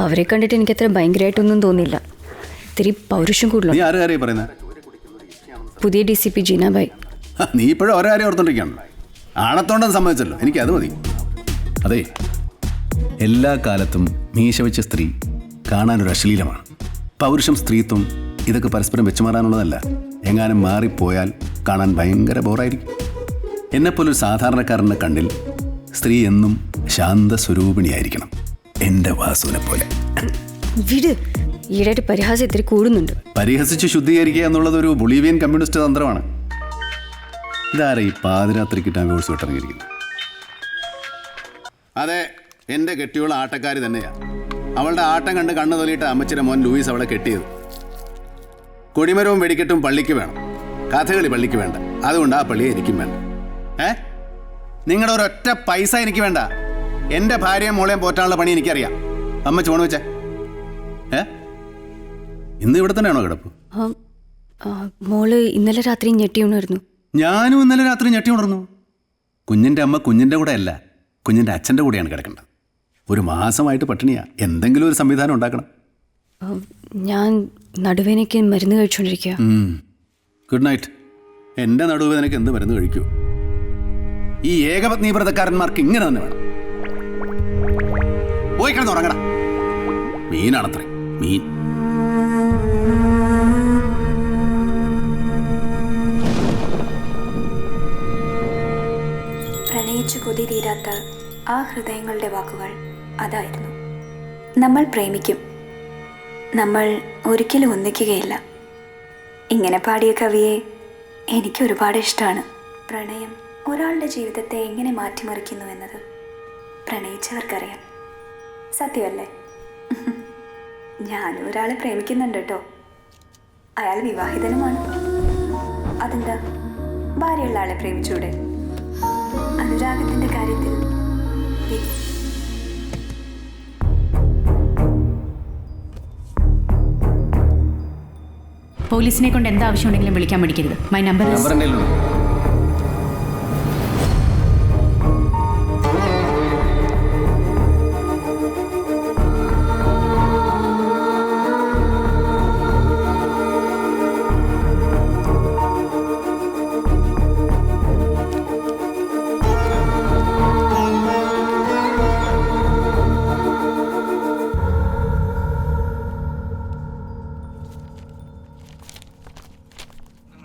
അവരെ കണ്ടിട്ട് എനിക്ക് അത്ര ഭയങ്കരമായിട്ടൊന്നും തോന്നിയില്ല. ഇത്തിരി പൗരുഷം കൂടുതലാണ്. പുതിയ DCP ജീനാബായി. നീ ഇപ്പോഴും ഓരോ കാര്യം ഓർത്തോണ്ടിരിക്കുകയാണ്. ആണത്തോണ്ടെന്ന് സമ്മതിച്ചല്ലോ, എനിക്ക് അത് മതി. അതെ, എല്ലാ കാലത്തും മീശ വെച്ച സ്ത്രീ കാണാനൊരു അശ്ലീലമാണ്. പൗരുഷം, സ്ത്രീത്വം ഇതൊക്കെ പരസ്പരം വെച്ചുമാറാനുള്ളതല്ല. എങ്ങാനും മാറിപ്പോയാൽ കാണാൻ ഭയങ്കര ബോറായിരിക്കും. എന്നെപ്പോലൊരു സാധാരണക്കാരൻ്റെ കണ്ണിൽ സ്ത്രീ എന്നും ശാന്തസ്വരൂപിണിയായിരിക്കണം, എൻ്റെ വാസുവിനെ പോലെ. വിട്, ഈടായിട്ട് പരിഹാസം ഇത്തിരി കൂടുന്നുണ്ട്. പരിഹസിച്ച് ശുദ്ധീകരിക്കുക എന്നുള്ളത് ഒരു ബൊളീവിയൻ കമ്മ്യൂണിസ്റ്റ് തന്ത്രമാണ്. ഇതാരാ ഈ പാതിരാത്രിക്ക് ടാങ്കോഴ്സ് വിട്ടിറങ്ങിയിരിക്കുന്നത്? അതെ, എൻ്റെ കെട്ടിയുള്ള ആട്ടക്കാരി തന്നെയാണ്. അവളുടെ ആട്ടം കണ്ട് കണ്ണു തൊലിയിട്ട് അമ്മച്ചിയുടെ മോൻ ലൂയിസ് അവളെ കെട്ടിയത്. കൊടിമരവും വെടിക്കെട്ടും പള്ളിക്ക് വേണം, കഥകളി പള്ളിക്ക് വേണ്ട. അതുകൊണ്ട് ആ പള്ളിയെ എനിക്കും വേണ്ട. നിങ്ങളുടെ ഒരൊറ്റ പൈസ എനിക്ക് വേണ്ട. എൻ്റെ ഭാര്യയും മോളെയും പോറ്റാനുള്ള പണി എനിക്കറിയാം. അമ്മച്ചി ഫോൺ വെച്ചേ. ഇന്ന് ഇവിടെ തന്നെയാണോ കിടപ്പ്? മോള് ഇന്നലെ രാത്രി ഞെട്ടി ഉണർന്നു. ഞാനും ഇന്നലെ രാത്രി ഞെട്ടി ഉണർന്നു. കുഞ്ഞിൻ്റെ അമ്മ കുഞ്ഞിൻ്റെ കൂടെ അല്ല, കുഞ്ഞിൻ്റെ അച്ഛൻ്റെ കൂടെയാണ് കിടക്കേണ്ടത്. ഒരു മാസമായിട്ട് പട്ടിണിയാ. എന്തെങ്കിലും ഒരു സംവിധാനം ഉണ്ടാക്കണം. ഞാൻ നടുവേദനയ്ക്ക് മരുന്ന് കഴിച്ചുകൊണ്ടിരിക്കുക. Good night. എൻ്റെ നടുവേദനയ്ക്ക് എന്ത് മരുന്ന് കഴിക്കൂ? ഈ ഏകപത്നി വ്രതക്കാരന്മാർക്ക് ഇങ്ങനെ തന്നെ വേണം. പോയി കിടന്ന് ഉറങ്ങടാ. മീനാണത്രേ, മീൻ. പ്രണയിച്ചു കൊതി തീരാത്ത ആ ഹൃദയങ്ങളുടെ വാക്കുകൾ അതായിരുന്നു. നമ്മൾ പ്രേമിക്കും, നമ്മൾ ഒരിക്കലും ഒന്നിക്കുകയില്ല. ഇങ്ങനെ പാടിയ കവിയെ എനിക്ക് ഒരുപാട് ഇഷ്ടമാണ്. പ്രണയം ഒരാളുടെ ജീവിതത്തെ എങ്ങനെ മാറ്റിമറിക്കുന്നുവെന്നത് പ്രണയിച്ചവർക്കറിയാം. സത്യമല്ലേ? ഞാനും ഒരാളെ പ്രേമിക്കുന്നുണ്ട് കേട്ടോ. അയാൾ വിവാഹിതനുമാണ്. അതെന്താ, ഭാര്യയുള്ള ആളെ പ്രേമിച്ചൂടെ? അനുരാഗത്തിൻ്റെ കാര്യത്തിൽ പോലീസിനെ കൊണ്ട് എന്താ ആവശ്യമുണ്ടെങ്കിലും വിളിക്കാൻ മടിക്കരുത്. മൈ നമ്പർ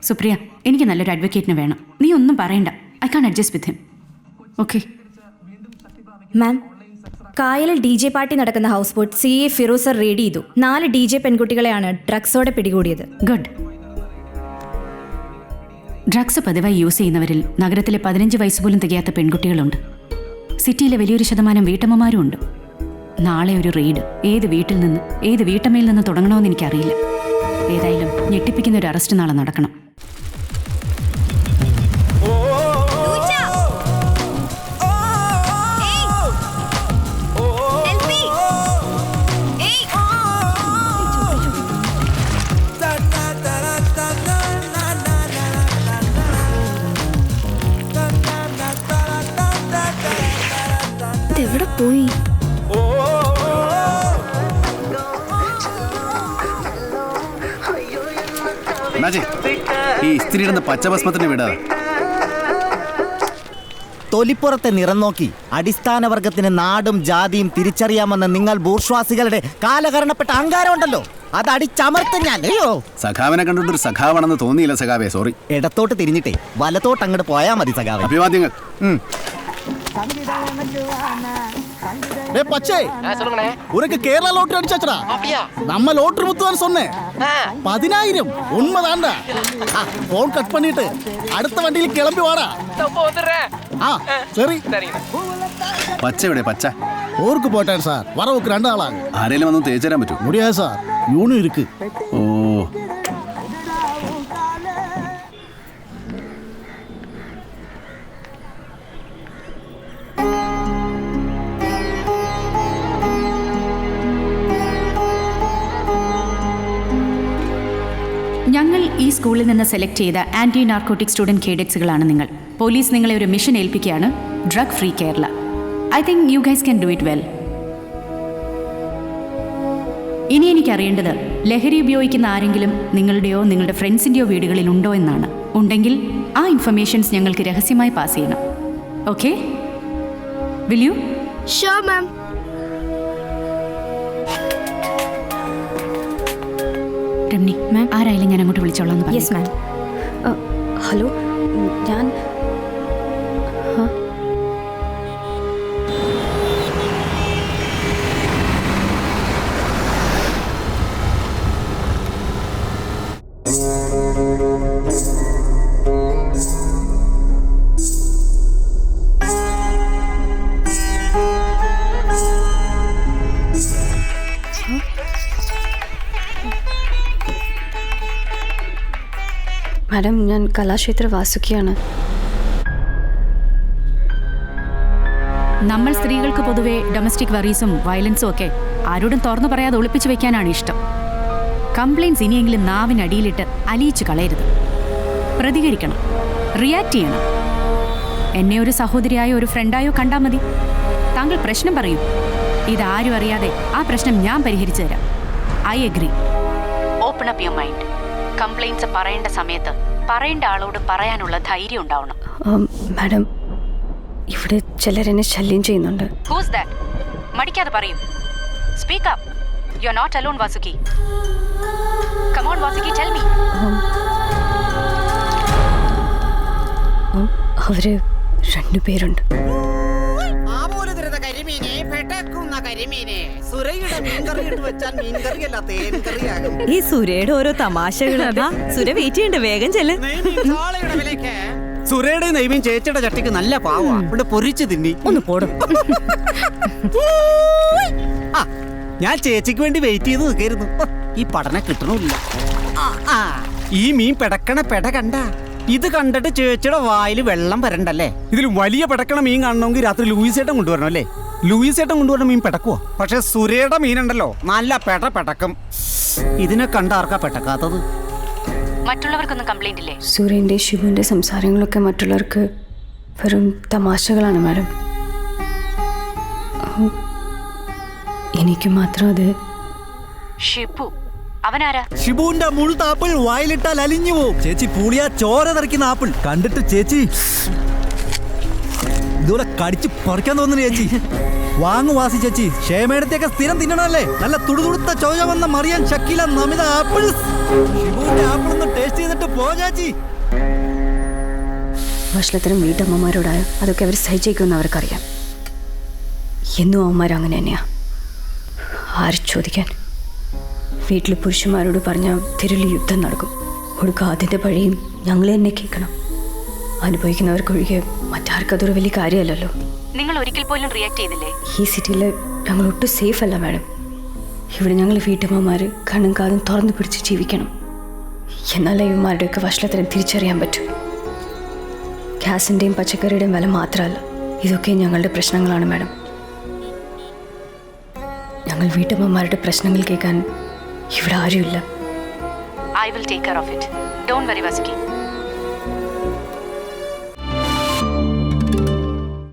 സുപ്രിയ, എനിക്ക് നല്ലൊരു അഡ്വക്കേറ്റിന് വേണം. നീ ഒന്നും പറയണ്ട. I can adjust with him. Okay ma'am, കായലിൽ DJ പാർട്ടി നടക്കുന്ന house boat CA Firoz sir raid ചെയ്തു. 4 DJ പെൺകുട്ടികളെയാണ് ഡ്രഗ്സോടെ പിടികൂടിയത്. ഗുഡ്. ഡ്രഗ്സ് പതിവായി യൂസ് ചെയ്യുന്നവരിൽ നഗരത്തിലെ 15 വയസ്സ് പോലും തികയാത്ത പെൺകുട്ടികളുണ്ട്. സിറ്റിയിലെ വലിയൊരു ശതമാനം വീട്ടമ്മമാരും ഉണ്ട്. നാളെ ഒരു റെയ്ഡ് ഏത് വീട്ടിൽ നിന്ന് ഏത് വീട്ടമ്മയിൽ നിന്ന് തുടങ്ങണമെന്ന് എനിക്കറിയില്ല. ഏതായാലും ഞെട്ടിപ്പിക്കുന്ന ഒരു അറസ്റ്റ് നാളെ നടക്കണം. ഇതെവിടെ പോയി? ഈ ഇസ്ത്രീയുടെ പച്ചഭസ്മത്തിന് വിടാതെ തൊലിപ്പുറത്തെ നിറം നോക്കി അടിസ്ഥാന വർഗത്തിന് നാടും ജാതിയും തിരിച്ചറിയാമെന്ന് നിങ്ങൾ ബൂർഷ്വാസികളുടെ കാലകരണപ്പെട്ട അഹങ്കാരമുണ്ടല്ലോ, അത് അടിച്ചമർത്തും ഞാൻ. അയ്യോ, സഖാവിനെ കണ്ടിട്ടൊരു സഖാവാണെന്ന് തോന്നിയില്ല സഖാവേ, സോറി. ഇടത്തോട്ട് തിരിഞ്ഞിട്ടേ വലത്തോട്ട് അങ്ങോട്ട് പോയാൽ മതി സഖാവേ. അഭിവാദ്യങ്ങൾ. உனக்கு கேரளா லோட்டரி அடிச்சாச்சுடா. நம்ம லோட்டரி முத்துவான்னு சொன்னேன். 10,000 உண்மைதான்டா. போன் கட் பண்ணிட்டு அடுத்த வண்டியில் கிளம்பி வாடா. சரி. പച്ച എവിടെ? പച്ച ஊருக்கு போட்டேன் சார். வரவுக்கு 2 ஆளாகும். ആരെങ്കിലും വന്ന് തേച്ച് തരാൻ പറ്റുമോ? முடியாது சார், யூனும் இருக்கு. ഓ, ഞങ്ങൾ ഈ സ്കൂളിൽ നിന്ന് സെലക്ട് ചെയ്ത ആൻറ്റി നാർക്കോട്ടിക് സ്റ്റുഡൻറ് കേഡറ്റ്സുകളാണ് നിങ്ങൾ. പോലീസ് നിങ്ങളെ ഒരു മിഷൻ ഏൽപ്പിക്കുകയാണ്, drug free Kerala. I think you guys can do it well. ഇനി എനിക്കറിയേണ്ടത് ലഹരി ഉപയോഗിക്കുന്ന ആരെങ്കിലും നിങ്ങളുടെയോ നിങ്ങളുടെ ഫ്രണ്ട്സിൻ്റെയോ വീടുകളിൽ ഉണ്ടോ എന്നാണ്. ഉണ്ടെങ്കിൽ ആ ഇൻഫർമേഷൻസ് ഞങ്ങൾക്ക് രഹസ്യമായി പാസ് ചെയ്യണം. Okay? Will you? Sure ma'am. Ramani ma'am, ആരായാലും ഞാൻ അങ്ങോട്ട് വിളിച്ചോളാം എന്ന് യെസ് മാം. ഹലോ, ഞാൻ മാഡം, ഞാൻ കലാക്ഷേത്ര വാസുകിയാണ്. നമ്മൾ സ്ത്രീകൾക്ക് പൊതുവെ ഡൊമസ്റ്റിക് വറീസും വയലൻസും ഒക്കെ ആരോടും തുറന്നു പറയാതെ ഒളിപ്പിച്ചു വെക്കാനാണ് ഇഷ്ടം. കംപ്ലൈൻറ്റ്സ് ഇനിയെങ്കിലും നാവിനടിയിലിട്ട് അലിയിച്ചു കളയരുത്. പ്രതികരിക്കണം, റിയാക്ട് ചെയ്യണം. എന്നെ ഒരു സഹോദരിയായോ ഒരു ഫ്രണ്ടായോ കണ്ടാൽ മതി. താങ്കൾ പ്രശ്നം പറയൂ. ഇതാരും അറിയാതെ ആ പ്രശ്നം ഞാൻ പരിഹരിച്ചു തരാം. I agree. Open up your mind. Complaints പറയേണ്ട സമയത്ത് പറയേണ്ട ആളോട് പറയാനുള്ള ധൈര്യം ഉണ്ടാവണം. മാഡം, ഇവിടെ ചിലരെന്നെ ശല്യം ചെയ്യുന്നുണ്ട്. Whose that? മടിക്കാതെ പറയൂ. Speak up. You are not alone Vasuki. Come on Vasuki, tell me. അവര് രണ്ടുപേരുണ്ട്. ഈ സുരയുടെ ഓരോ തമാശകളാ. സുര വെയിറ്റ് ചെയ്യണ്ട, വേഗം ചെല്ല്. സുരയുടെ നെയ്മീൻ ചേച്ചിയുടെ ചട്ടിക്ക് നല്ല പാവാ. ഇവിടെ പൊരിച്ചു തിന്നി. ഒന്ന് പോടും. ഞാൻ ചേച്ചിക്ക് വേണ്ടി വെയിറ്റ് ചെയ്ത് നിൽക്കായിരുന്നു. ഈ പഠനം കിട്ടണില്ല. ഈ മീൻ പെടക്കണ പെട കണ്ട. ഇത് കണ്ടിട്ട് ചേച്ചിയുടെ വായിൽ വെള്ളം വരണ്ടല്ലേ? ഇതിൽ വലിയ പെടക്കണ മീൻ കാണണമെങ്കിൽ രാത്രി ലൂയിസേട്ടൻ കൊണ്ടുവരണം അല്ലേ? ലൂയിസേട്ടൻ കൊണ്ടുവരണ മീൻ പെടക്കുവോ? പക്ഷെ സുരയുടെ മീനുണ്ടല്ലോ, നല്ല പെടക്കും. ഇതിനെ കണ്ട ആർക്കാ പെട്ടക്കാത്തത്? മറ്റുള്ളവർക്കൊന്നും കംപ്ലൈന്റ് ഇല്ലേ? സൂര്യൻ്റെ ശിവുവിൻ്റെ സംസാരങ്ങളൊക്കെ മറ്റുള്ളവർക്ക് വെറും തമാശകളാണ് മാഡം. എനിക്ക് മാത്രം അത്. ഷിബു അവനാരാ? ഷിബുവിന്റെ മുഴുത്താപ്പിൾ വായിലിട്ടാൽ അലിഞ്ഞു പോവും. ചേച്ചി പൂളിയാ ചോര തെറിക്കുന്ന ആപ്പിൾ കണ്ടിട്ട് ചേച്ചി ഇതുപോലെ കടിച്ച് പറിക്കാൻ തോന്നുന്നു ചേച്ചി. വാങ്ങു വാസി ചേച്ചി. ക്ഷേമേടത്തെയൊക്കെ സ്ഥിരം തിന്നണല്ലേ? നല്ല തുടുതുടുത്ത ചോര വന്ന മറിയാൻ ഷക്കീല നമിത ആപ്പിൾ. ഷിബുവിന്റെ ആപ്പിൾ ഒന്ന് ടേസ്റ്റ് ചെയ്തിട്ട് പോ ചേച്ചി. ഭക്ഷണത്തരം വീട്ടമ്മമാരോടായ അതൊക്കെ അവർ സഹിച്ചേക്കുമെന്ന് അവർക്കറിയാം. എന്നും അവന്മാർ അങ്ങനെ തന്നെയാ. ആര് ചോദിക്കാൻ? വീട്ടിൽ പുരുഷന്മാരോട് പറഞ്ഞാൽ തിരുളി യുദ്ധം നടക്കും. ഒടുക്ക ആദ്യത്തെ പഴിയും ഞങ്ങൾ തന്നെ കേൾക്കണം. അനുഭവിക്കുന്നവർക്കൊഴികെ മറ്റാർക്കും അതൊരു വലിയ കാര്യമല്ലല്ലോ. നിങ്ങൾ ഒരിക്കൽ പോലും റിയാക്ട് ചെയ്തില്ലേ? ഈ സിറ്റിയിൽ ഞങ്ങൾ ഒട്ടും സേഫ് അല്ല മാഡം. ഇവിടെ ഞങ്ങൾ വീട്ടമ്മമാർ കണ്ണും കാതും തുറന്നു പിടിച്ച് ജീവിക്കണം. എന്നാലേ ഇവന്മാരുടെയൊക്കെ വഷളത്തരം തിരിച്ചറിയാൻ പറ്റൂ. ഗ്യാസിൻ്റെയും പച്ചക്കറിയുടെയും വില മാത്രമല്ല, ഇതൊക്കെ ഞങ്ങളുടെ പ്രശ്നങ്ങളാണ് മാഡം. ഞങ്ങൾ വീട്ടമ്മമാരുടെ പ്രശ്നങ്ങൾ കേൾക്കാൻ ഇവിടെ ആരുമില്ല. I will take care of it. Don't worry, Vasuki.